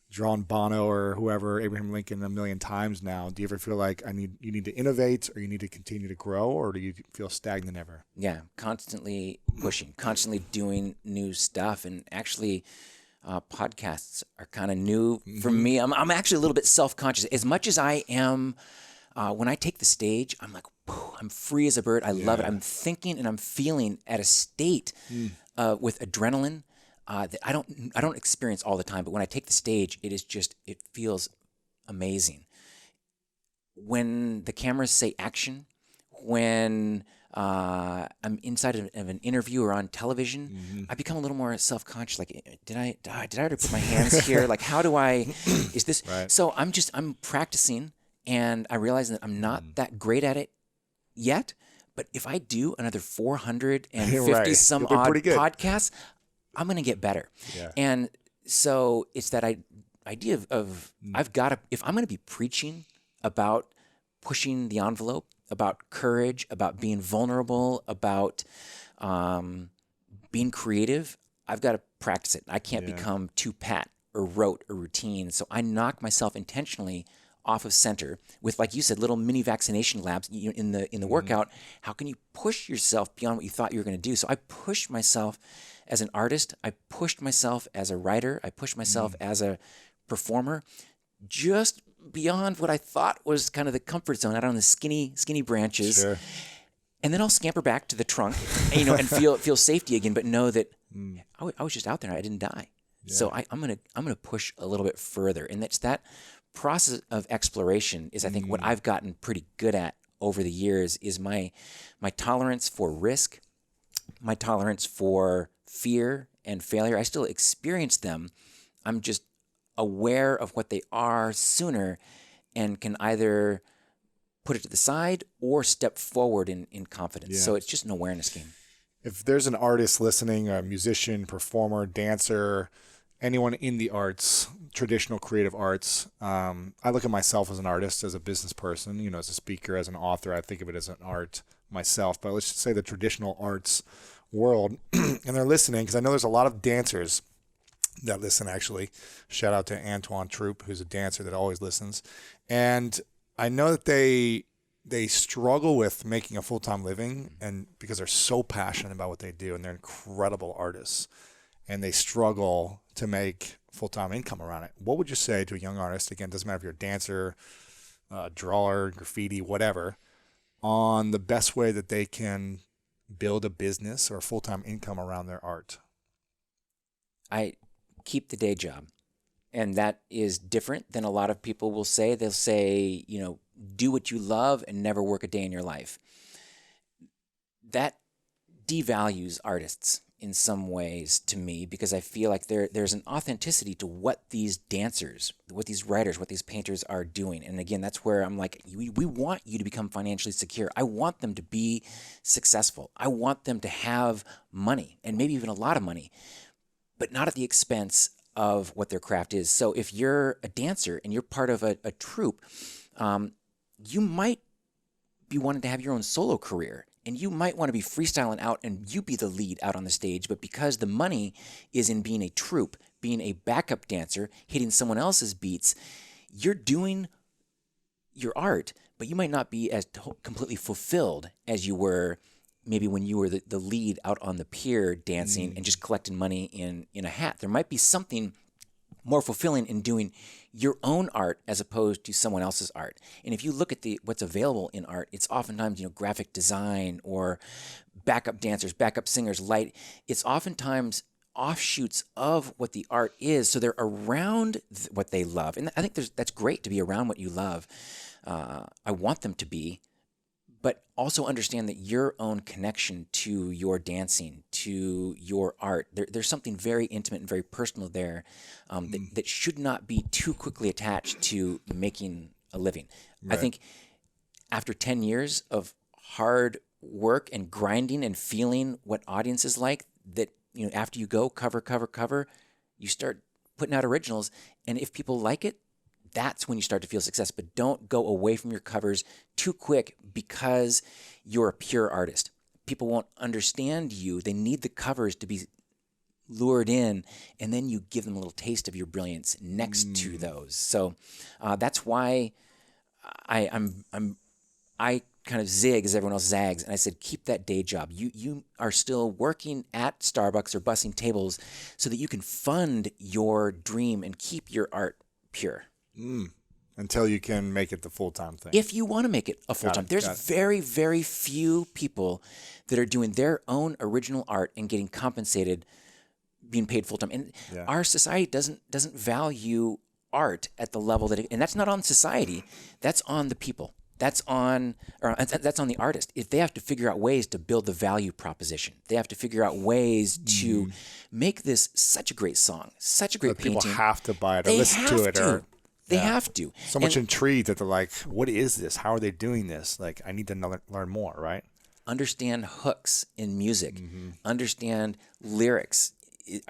drawn Bono or whoever, Abraham Lincoln, a million times now. Do you ever feel like you need to innovate, or you need to continue to grow, or do you feel stagnant ever? Yeah, constantly pushing, constantly doing new stuff. And actually, podcasts are kind of new for me. I'm actually a little bit self-conscious. As much as I am, when I take the stage, I'm like, I'm free as a bird. I love it. I'm thinking and I'm feeling at a state with adrenaline that I don't experience all the time, but when I take the stage, it feels amazing. When the cameras say action, when I'm inside of an interview or on television, I become a little more self-conscious. Like, did I already put my hands here? Like, how do I? Is this? Right. So I'm practicing, and I realize that I'm not that great at it yet. But if I do another 450 Right. some You'll be odd pretty good. podcasts, I'm going to get better. Yeah. And so it's that idea of I've got to, if I'm going to be preaching about pushing the envelope, about courage, about being vulnerable, about being creative, I've got to practice it. I can't become too pat or rote or routine. So I knock myself intentionally off of center with, like you said, little mini vaccination labs in the workout. How can you push yourself beyond what you thought you were going to do? So I pushed myself as an artist. I pushed myself as a writer. I pushed myself as a performer, just beyond what I thought was kind of the comfort zone, out on the skinny branches. Sure. And then I'll scamper back to the trunk, and feel safety again, but know that I was just out there. I didn't die. Yeah. So I'm gonna push a little bit further, and that's that process of exploration is, I think, what I've gotten pretty good at over the years is my tolerance for risk, my tolerance for fear and failure. I still experience them. I'm just aware of what they are sooner and can either put it to the side or step forward in confidence. So it's just an awareness game. If there's an artist listening, a musician, performer, dancer, anyone in the arts, traditional creative arts, I look at myself as an artist, as a business person, as a speaker, as an author. I think of it as an art myself. But let's just say the traditional arts world, and they're listening, because I know there's a lot of dancers that listen, actually. Shout out to Antoine Troop, who's a dancer that always listens. And I know that they struggle with making a full-time living, and because they're so passionate about what they do, and they're incredible artists, and they struggle to make full-time income around it. What would you say to a young artist, again, doesn't matter if you're a dancer, drawer, graffiti, whatever, on the best way that they can build a business or a full-time income around their art? I keep the day job. And that is different than a lot of people will say. They'll say, do what you love and never work a day in your life. That devalues artists in some ways to me, because I feel like there's an authenticity to what these dancers, what these writers, what these painters are doing. And again, that's where I'm like, we want you to become financially secure. I want them to be successful. I want them to have money, and maybe even a lot of money, but not at the expense of what their craft is. So if you're a dancer and you're part of a troupe, you might be wanting to have your own solo career, and you might want to be freestyling out and you be the lead out on the stage. But because the money is in being a troupe, being a backup dancer, hitting someone else's beats, you're doing your art, but you might not be as completely fulfilled as you were maybe when you were the lead out on the pier dancing and just collecting money in a hat. There might be something more fulfilling in doing your own art as opposed to someone else's art. And if you look at what's available in art, it's oftentimes, graphic design or backup dancers, backup singers, light. It's oftentimes offshoots of what the art is. So they're around what they love. And I think that's great to be around what you love. I want them to be. But also understand that your own connection to your dancing, to your art, there's something very intimate and very personal there that should not be too quickly attached to making a living. Right. I think after 10 years of hard work and grinding and feeling what audience is like, that after you go cover, you start putting out originals, and if people like it, that's when you start to feel success. But don't go away from your covers too quick because you're a pure artist. People won't understand you. They need the covers to be lured in, and then you give them a little taste of your brilliance next to those. So that's why I kind of zig as everyone else zags, and I said, keep that day job. You are still working at Starbucks or bussing tables so that you can fund your dream and keep your art pure. Until you can make it the full-time thing. If you want to make it a full-time. There's very, very few people that are doing their own original art and getting compensated, being paid full-time. And our society doesn't value art at the level that and that's not on society. That's on the people. That's on the artist. If they have to figure out ways to build the value proposition, they have to figure out ways to make this such a great song, such a great painting. People have to buy it or They listen have to it. to. They have to. So much intrigued that they're like, what is this? How are they doing this? Like, I need to learn more, right? Understand hooks in music. Understand lyrics.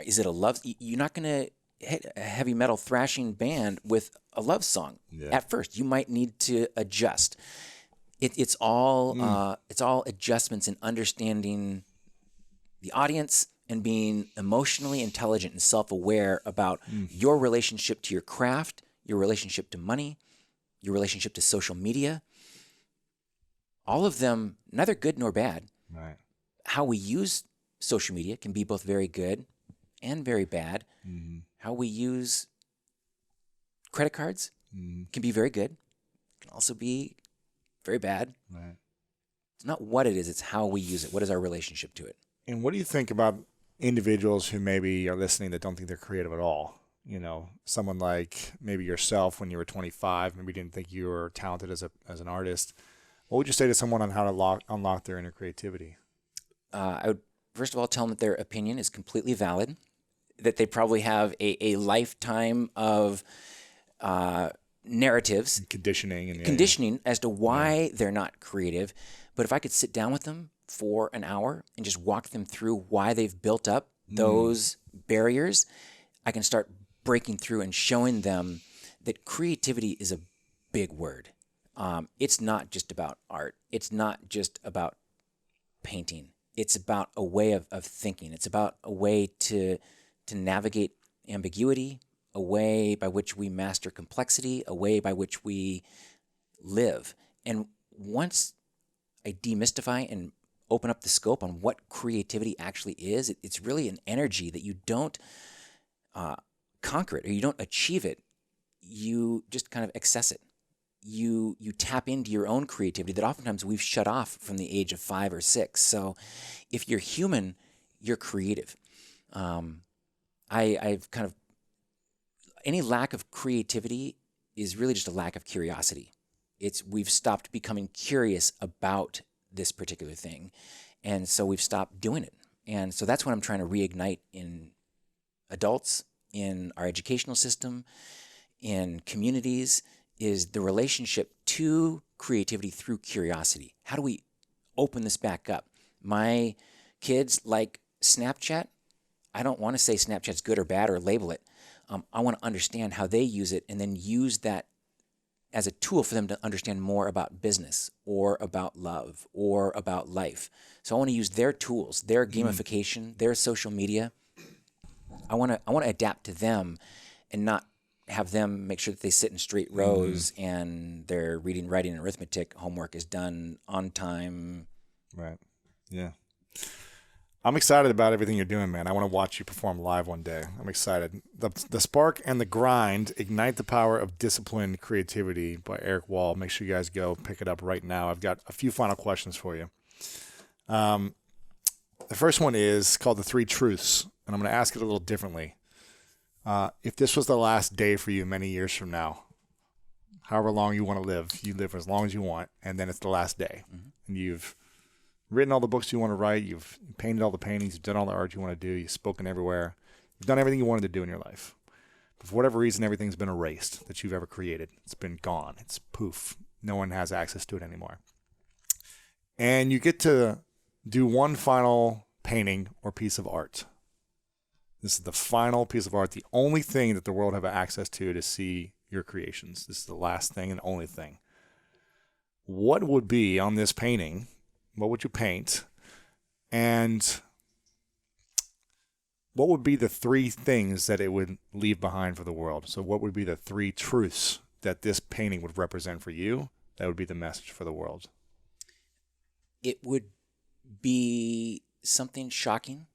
Is it a love? You're not going to hit a heavy metal thrashing band with a love song at first. You might need to adjust. It's all adjustments in understanding the audience and being emotionally intelligent and self-aware about your relationship to your craft, your relationship to money, your relationship to social media. All of them, neither good nor bad. Right. How we use social media can be both very good and very bad. How we use credit cards can be very good, can also be very bad. Right. It's not what it is, it's how we use it. What is our relationship to it? And what do you think about individuals who maybe are listening that don't think they're creative at all? You know, someone like maybe yourself when you were 25, maybe didn't think you were talented as an artist. What would you say to someone on how to unlock their inner creativity? I would first of all tell them that their opinion is completely valid, that they probably have a lifetime of narratives, conditioning as to why they're not creative. But if I could sit down with them for an hour and just walk them through why they've built up those barriers, I can start breaking through and showing them that creativity is a big word. It's not just about art. It's not just about painting. It's about a way of thinking. It's about a way to navigate ambiguity, a way by which we master complexity, a way by which we live. And once I demystify and open up the scope on what creativity actually is, it's really an energy that you don't conquer it or you don't achieve it. You just kind of access it. You tap into your own creativity that oftentimes we've shut off from the age of 5 or 6. So if you're human, you're creative. I've kind of, any lack of creativity is really just a lack of curiosity. We've stopped becoming curious about this particular thing. And so we've stopped doing it. And so that's what I'm trying to reignite in adults, in our educational system, in communities, is the relationship to creativity through curiosity. How do we open this back up? My kids like Snapchat. I don't want to say Snapchat's good or bad or label it. I want to understand how they use it and then use that as a tool for them to understand more about business or about love or about life. So I want to use their tools, their gamification, their social media. I want to adapt to them and not have them make sure that they sit in straight rows and their reading, writing, and arithmetic homework is done on time. Right. Yeah. I'm excited about everything you're doing, man. I want to watch you perform live one day. I'm excited. The Spark and the Grind, Ignite the Power of Disciplined Creativity by Eric Wall. Make sure you guys go pick it up right now. I've got a few final questions for you. The first one is called The Three Truths, and I'm going to ask it a little differently. If this was the last day for you many years from now, however long you want to live, you live as long as you want, and then it's the last day. And you've written all the books you want to write, you've painted all the paintings, you've done all the art you want to do, you've spoken everywhere, you've done everything you wanted to do in your life. But for whatever reason, everything's been erased that you've ever created. It's been gone. It's poof. No one has access to it anymore. And you get to do one final painting or piece of art. This is the final piece of art, the only thing that the world have access to see your creations. This is the last thing and only thing. What would be on this painting? What would you paint? And what would be the 3 things that it would leave behind for the world? So what would be the 3 truths that this painting would represent for you? That would be the message for the world. It would be something shocking.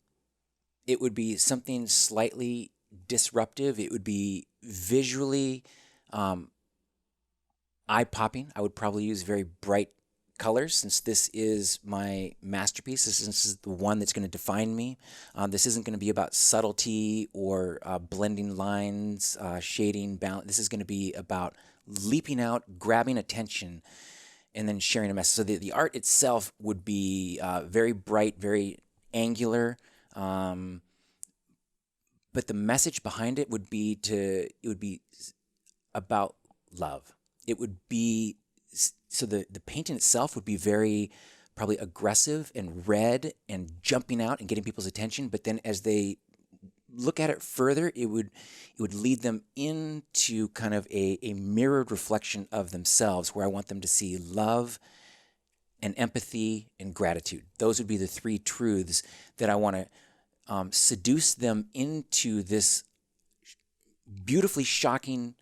It would be something slightly disruptive. It would be visually eye-popping. I would probably use very bright colors since this is my masterpiece. This is the one that's going to define me. This isn't going to be about subtlety or blending lines, shading, balance. This is going to be about leaping out, grabbing attention, and then sharing a message. So the art itself would be very bright, very angular, but the message behind it would be about love. It would be, so the painting itself would be very probably aggressive and red and jumping out and getting people's attention. But then as they look at it further, it would lead them into kind of a mirrored reflection of themselves, where I want them to see love and empathy and gratitude. Those would be the three truths that I want to seduce them into this beautifully shocking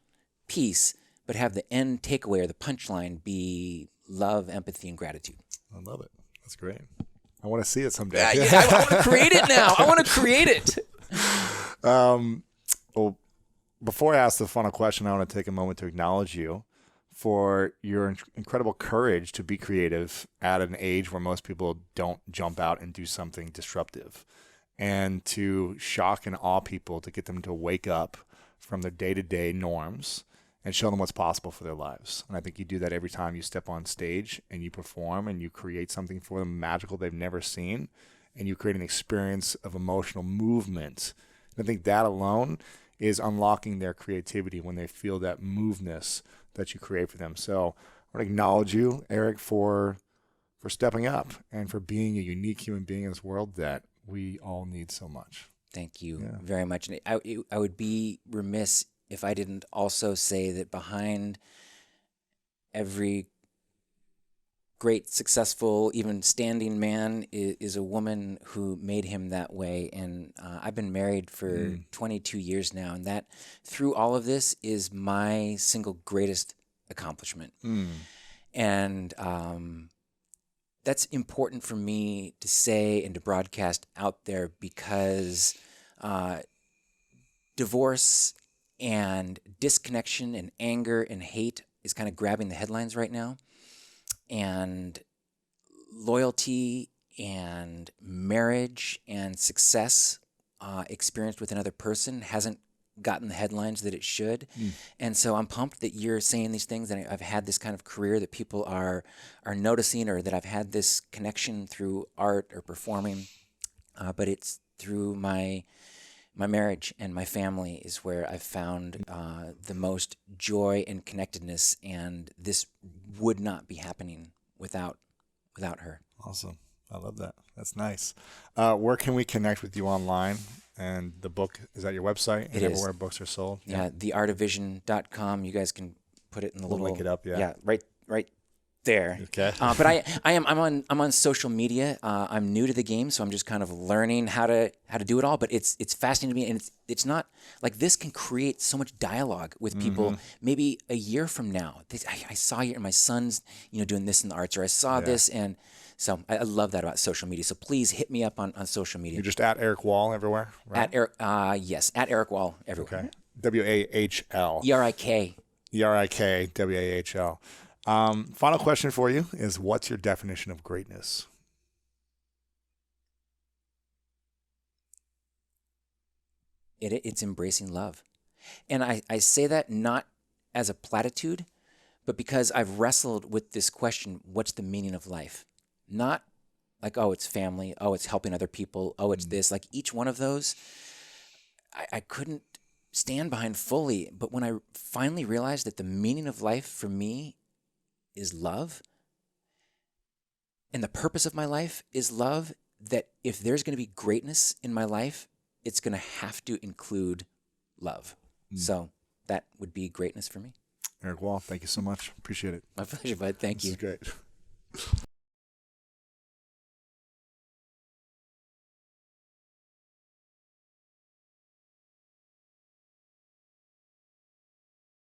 piece, but have the end takeaway or the punchline be love, empathy, and gratitude. I love it. That's great. I want to see it someday. I want to create it now. I want to create it. Well, before I ask the final question, I want to take a moment to acknowledge you for your incredible courage to be creative at an age where most people don't jump out and do something disruptive, and to shock and awe people, to get them to wake up from their day-to-day norms and show them what's possible for their lives. And I think you do that every time you step on stage and you perform and you create something for them magical they've never seen, and you create an experience of emotional movement. And I think that alone is unlocking their creativity when they feel that moveness that you create for them. So I want to acknowledge you, Eric, for stepping up and for being a unique human being in this world that we all need so much. Thank you very much. And I would be remiss if I didn't also say that behind every great, successful, even standing man is a woman who made him that way. And I've been married for 22 years now, and that through all of this is my single greatest accomplishment. And that's important for me to say and to broadcast out there, because divorce and disconnection and anger and hate is kind of grabbing the headlines right now. And loyalty and marriage and success experienced with another person hasn't gotten the headlines that it should. And so I'm pumped that you're saying these things, and I've had this kind of career that people are noticing, or that I've had this connection through art or performing. But it's through my marriage and my family is where I've found the most joy and connectedness, and this would not be happening without her. Awesome. I love that. That's nice. Where can we connect with you online? And the book is at your website and everywhere books are sold? Yeah, theartofvision.com. You guys can put it in the little link it up, Yeah, right there. Okay. But I'm on social media. I'm new to the game, so I'm just kind of learning how to do it all. But it's fascinating to me, and it's not like this can create so much dialogue with people. Maybe a year from now, I saw you and my son's doing this in the arts, or I saw this, and so I love that about social media. So please hit me up on social media. You're just at Eric Wall everywhere, right? At Eric, yes, at Eric Wall everywhere. Okay. W-A-H-L. E-R-I-K. E-R-I-K, W-A-H-L. Final question for you is, what's your definition of greatness? It's embracing love. And I say that not as a platitude, but because I've wrestled with this question, what's the meaning of life? Not like, oh, it's family, oh, it's helping other people, oh, it's this. Like each one of those, I couldn't stand behind fully. But when I finally realized that the meaning of life for me is love, and the purpose of my life is love, that if there's going to be greatness in my life, it's going to have to include love. So that would be greatness for me. Eric Wall, thank you so much. Appreciate it. My pleasure, bud. Thank you. This is great.